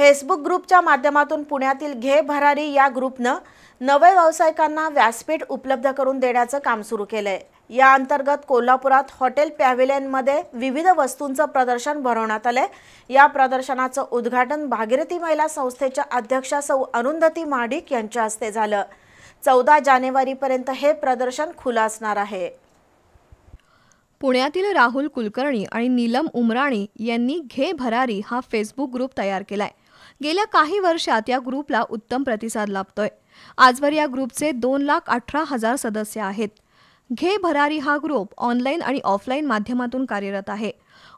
Facebook ग्रुपच्या माध्यमातून पुण्यातील घे भरारी या ग्रुपनं नवे व्यावसायिकांना व्यासपीठ उपलब्ध करून देण्याचं काम सुरू केलंय। या अंतर्गत कोल्हापुरात हॉटेल पॅव्हिलियनमध्ये विविध वस्तूंचं प्रदर्शन भरवण्यात आलंय। या प्रदर्शनाचं उद्घाटन भागीरथी महिला संस्थेच्या अध्यक्षा सौ अरुंधती महाडिक यांच्या हस्ते झालं। 14 जानेवारीपर्यंत हे प्रदर्शन खुलं असणार आहे। पुण्यातील राहुल कुलकर्णी आणि नीलम उमराणी यांनी घे भरारी हा फेसबुक ग्रुप तयार केलाय। गेल्या काही वर्षात या ग्रुपला उत्तम प्रतिसाद लाभतोय। आजवर या ग्रुपचे 2,18,000 सदस्य आहेत। घे भरारी हा ग्रुप ऑनलाईन आणि ऑफलाईन माध्यमातून कार्यरत आहे।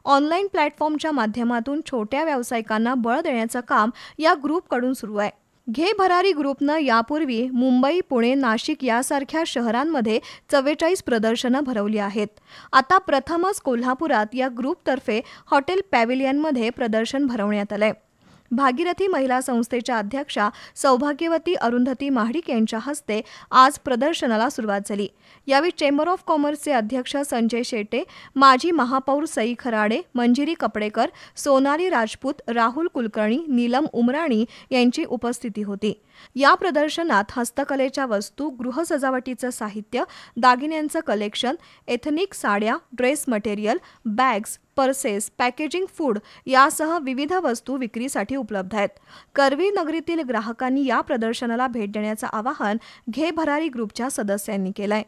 ऑनलाईन प्लॅटफॉर्मच्या माध्यमातून छोट्या व्यावसायिकांना बळ देण्याचं काम या ग्रुपकडून सुरू आहे। घे भरारी ग्रुपनं यापूर्वी मुंबई, पुणे, नाशिक यासारख्या शहरांमध्ये 44 प्रदर्शनं भरवली आहेत। आता प्रथमच कोल्हापुरात या ग्रुपतर्फे हॉटेल पॅव्हिलियनमध्ये प्रदर्शन भरवण्यात आलंय। भागीरथी महिला संस्थेच्या अध्यक्षा सौभाग्यवती अरुंधती महाडिक यांच्या हस्ते आज प्रदर्शनाला सुरुवात झाली। यावेळी चेंबर ऑफ कॉमर्सचे अध्यक्ष संजय शेटे, माजी महापौर सई खराडे, मंजिरी कपडेकर, सोनाली राजपूत, राहुल कुलकर्णी, नीलम उमराणी यांची उपस्थिती होती। या प्रदर्शनात हस्तकलेच्या वस्तू, गृहसजावटीचं साहित्य, दागिन्यांचं कलेक्शन, एथनिक साड्या, dress material, bags, purses, packaging food यासह विविध वस्तू विक्रीसाठी उपलब्ध आहेत। करवीर नगरीतील ग्राहकांनी या प्रदर्शनाला भेट देण्याचं आवाहन घे भरारी ग्रुपच्या सदस्यांनी केलंय।